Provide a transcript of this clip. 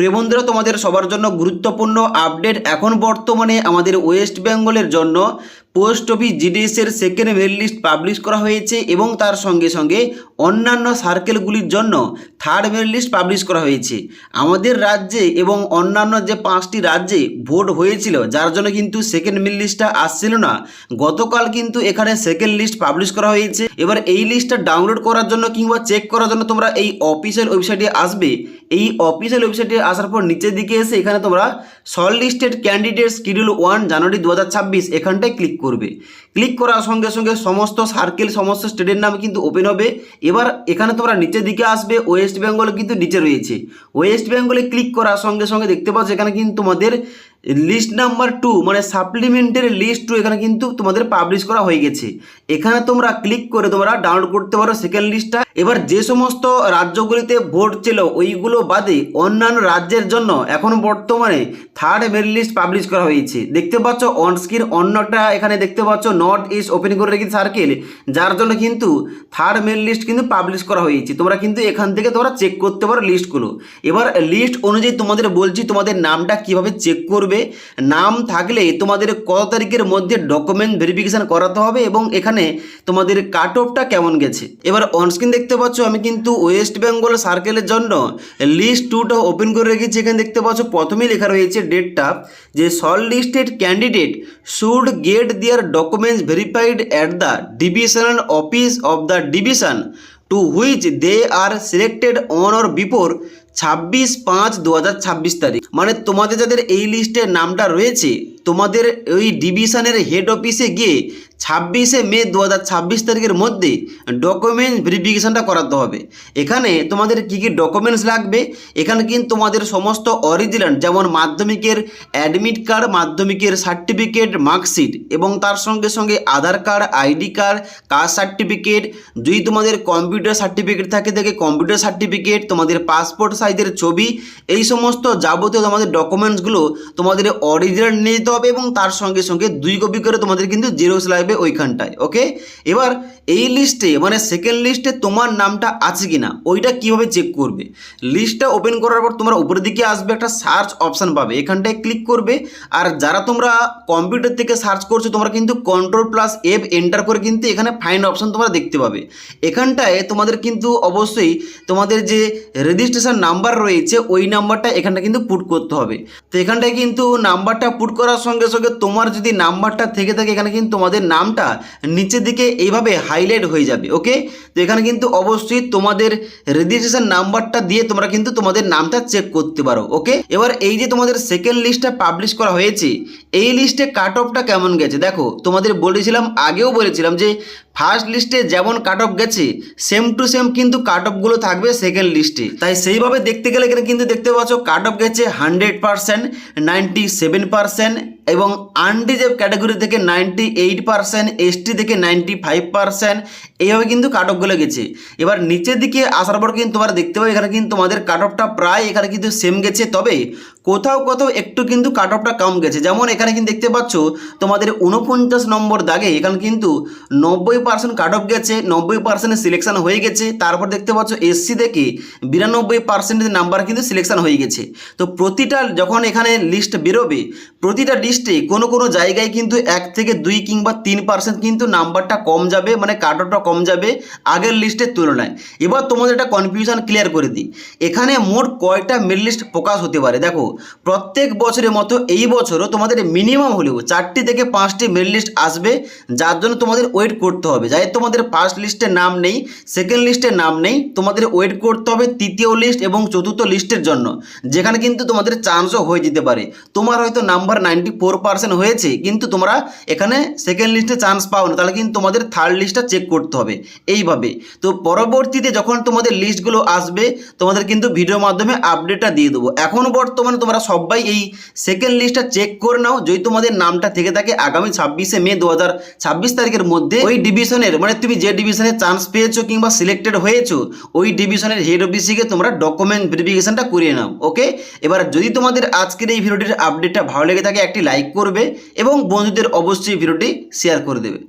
প্রিয় বন্ধুরা, তোমাদের সবার জন্য গুরুত্বপূর্ণ আপডেট। এখন বর্তমানে আমাদের ওয়েস্ট বেঙ্গলের জন্য পোস্ট অফিস জিডিএস এর সেকেন্ড মেরিট লিস্ট পাবলিশ করা হয়েছে এবং তার সঙ্গে সঙ্গে অন্যান্য সার্কেলগুলির জন্য থার্ড মেরিট লিস্ট পাবলিশ করা হয়েছে। আমাদের রাজ্যে এবং অন্যান্য যে 5টি রাজ্যে ভোট হয়েছিল, যার জন্য কিন্তু সেকেন্ড মেরিট লিস্টটা আসছিল না, গতকাল কিন্তু এখানে সেকেন্ড লিস্ট পাবলিশ করা হয়েছে। এবার এই লিস্টটা ডাউনলোড করার জন্য কিংবা চেক করার জন্য তোমরা এই অফিসিয়াল ওয়েবসাইটে আসবে। এই অফিসিয়াল ওয়েবসাইটে আসার পর নিচের দিকে এসে এখানে তোমরা শর্ট লিস্টেড ক্যান্ডিডেট শিডিউল 1 জানুয়ারি 2026 এখানটায় ক্লিক করবে। ক্লিক করার সঙ্গে সঙ্গে সমস্ত সার্কেল, সমস্ত স্টেটের নাম কিন্তু ওপেন হবে। এবার এখানে তোমরা নিচের দিকে আসবে, ওয়েস্ট বেঙ্গল কিন্তু নিচে রয়েছে। ওয়েস্ট বেঙ্গলে ক্লিক করার সঙ্গে সঙ্গে দেখতে পাচ্ছ এখানে কিন্তু তোমাদের লিস্ট নাম্বার 2 মানে সাপ্লিমেন্টারি লিস্ট 2 এখানে কিন্তু তোমাদের পাবলিশ করা হয়ে গেছে। এখানে তোমরা ক্লিক করে তোমরা ডাউনলোড করতে পারো সেকেন্ড লিস্টটা। এবার যে সমস্ত রাজ্যগুলিতে ভোট ছিল ওইগুলো বাদে অন্যান্য রাজ্যের জন্য এখন বর্তমানে থার্ড মেরিট লিস্ট পাবলিশ করা হয়েছে। দেখতে পাচ্ছ অন স্ক্রিন অন্যটা এখানে দেখতে পাচ্ছ নর্থ ইস্ট ওপেন করে রেখেছে সার্কেল, যার জন্য কিন্তু থার্ড মেরিট লিস্ট কিন্তু পাবলিশ করা হয়েছে। তোমরা কিন্তু এখান থেকে তোমরা চেক করতে পারো লিস্টগুলো। এবার লিস্ট অনুযায়ী তোমাদের বলছি তোমাদের নামটা কিভাবে চেক করবে। নাম থাকলে তোমাদের কত তারিখের মধ্যে ডকুমেন্ট ভেরিফিকেশন করাতে হবে এবং এখানে তোমাদের কাট অফটা কেমন গেছে। এবার অনস্ক্রিন দেখতে পাচ্ছ আমি কিন্তু ওয়েস্ট বেঙ্গল সার্কেলের জন্য লিস্ট 2টা ওপেন করে রেখেছি। এখানে দেখতে পাচ্ছ প্রথমেই লেখা রয়েছে ডেটটা, যে short listed candidate should get their documents verified at the divisional office of the division to which they are selected on or before 26/5/2026 তারিখ। মানে তোমাদের যাদের এই লিস্টের নামটা রয়েছে তোমাদের ওই ডিভিশনের হেড অফিসে গিয়ে 26শে মে 2026 তারিখের মধ্যে ডকুমেন্টস ভেরিফিকেশানটা করাতে হবে। এখানে তোমাদের কী কী ডকুমেন্টস লাগবে, এখানে কিন্তু তোমাদের সমস্ত অরিজিনাল যেমন মাধ্যমিকের অ্যাডমিট কার্ড, মাধ্যমিকের সার্টিফিকেট, মার্কশিট এবং তার সঙ্গে সঙ্গে Aadhaar card, ID card, caste certificate, যদি তোমাদের কম্পিউটার সার্টিফিকেট থাকে কম্পিউটার সার্টিফিকেট, তোমাদের পাসপোর্ট সাইজের ছবি, এই সমস্ত যাবতীয় তোমাদের ডকুমেন্টসগুলো তোমাদের অরিজিনাল নিয়ে যেতে হবে এবং তার সঙ্গে সঙ্গে 2 কপি করে তোমাদের কিন্তু জেরক্স লাগবে ওইখানটায়। ওকে, এবার এই লিস্টে মানে সেকেন্ড লিস্টে তোমার নামটা আছে কিনা ওইটা কিভাবে চেক করবে। লিস্টটা ওপেন করার পর তোমরা উপরের দিকে আসবে, একটা সার্চ অপশান পাবে, এখানটায় ক্লিক করবে। আর যারা তোমরা কম্পিউটার থেকে সার্চ করছো তোমরা কিন্তু Ctrl+F এন্টার করে কিন্তু এখানে ফাইন্ড অপশান তোমরা দেখতে পাবে। এখানটায় তোমাদের কিন্তু অবশ্যই তোমাদের যে রেজিস্ট্রেশন নাম্বার রয়েছে ওই নাম্বারটা এখানটা কিন্তু পুট করতে হবে। তো এখানটায় কিন্তু নাম্বারটা পুট করার সঙ্গে সঙ্গে তোমার যদি নাম্বারটা থেকে থাকে এখানে কিন্তু তোমাদের নামটা নিচের দিকে এইভাবে হাইলাইট হয়ে যাবে। ওকে, তো এখানে কিন্তু অবশ্যই তোমাদের রেজিস্ট্রেশন নাম্বারটা দিয়ে তোমরা কিন্তু তোমাদের নামটা চেক করতে পারো। ওকে, এবার এই যে তোমাদের সেকেন্ড লিস্টটা পাবলিশ করা হয়েছে এই লিস্টে কাট অফটা কেমন গেছে দেখো। তোমাদের বলেছিলাম, আগেও বলেছিলাম যে ফার্স্ট লিস্টে যেমন কাট অফ গেছে সেম টু সেম কিন্তু কাট অফগুলো থাকবে সেকেন্ড লিস্টে। তাই সেইভাবে দেখতে গেলে এখানে কিন্তু দেখতে পাচ্ছ কাট অফ গেছে 100%, 97% এবং আনরিজার্ভ ক্যাটাগরি থেকে 98%, এসটি থেকে 95%, এইভাবে কিন্তু কাট অফগুলো গেছে। এবার নিচের দিকে আসার পর কিন্তু তোমরা দেখতে পাবে এখানে কিন্তু তোমাদের কাট অফটা প্রায় এখানে কিন্তু সেম গেছে, তবে কোথাও কোথাও একটু কিন্তু কাট অফটা কম গেছে। যেমন এখানে কিন্তু দেখতে পাচ্ছ তোমাদের 49 নম্বর দাগে এখানে কিন্তু 90% কাট অফ গেছে, 90% সিলেকশন হয়ে গেছে। তারপর দেখতে পাচ্ছ এসসি থেকে 92% নাম্বার কিন্তু সিলেকশন হয়ে গেছে। তো প্রতিটা যখন এখানে লিস্ট বেরোবে প্রতিটা লিস্টে কোনো কোনো জায়গায় কিন্তু 1 থেকে 2 কিংবা 3% কিন্তু নাম্বারটা কম যাবে, মানে কাট অফটা কম যাবে আগের লিস্টের তুলনায়। এবার তোমাদের একটা কনফিউশন ক্লিয়ার করে দিই, এখানে মোট কয়টা মেরিট লিস্ট প্রকাশ হতে পারে। দেখো প্রত্যেক বছরের মতো এই বছরও তোমাদের মিনিমাম হলেও 4টি থেকে 5টি মেরিট লিস্ট আসবে, যার জন্য তোমাদের ওয়েট করতে হবে। যাই তোমাদের ফার্স্ট লিস্টের নাম নেই, সেকেন্ড লিস্টের নাম নেই, তোমাদের ওয়েট করতে হবে তৃতীয় লিস্ট এবং চতুর্থ লিস্টের জন্য, যেখানে কিন্তু তোমাদের চান্সও হয়ে যেতে পারে। তোমার হয়তো নাম্বার 94% হয়েছে কিন্তু তোমরা এখানে সেকেন্ড লিস্টে চান্স পাও না, তাহলে কিন্তু তোমাদের থার্ড লিস্টটা চেক করতে হবে এইভাবে। তো পরবর্তীতে যখন তোমাদের লিস্টগুলো আসবে তোমাদের কিন্তু ভিডিওর মাধ্যমে আপডেটটা দিয়ে দেবো। এখন বর্তমানে তোমরা সবাই এই সেকেন্ড লিস্টটা চেক করে নাও, যদি তোমাদের নামটা থেকে থাকে আগামী 26শে মে 2026 তারিখের মধ্যে ওই ডিভিশনের মানে তুমি যে ডিভিশনে চান্স পেয়েছো কিংবা সিলেক্টেড হয়েছো ওই ডিভিশনের হেড অফিসে গিয়ে তোমরা ডকুমেন্ট ভেরিফিকেশনটা করিয়ে নাও। ওকে, এবার যদি তোমাদের আজকের এই ভিডিওটির আপডেটটা ভালো লেগে থাকে একটি লাইক করবে এবং বন্ধুদের অবশ্যই ভিডিওটি শেয়ার করে দেবে।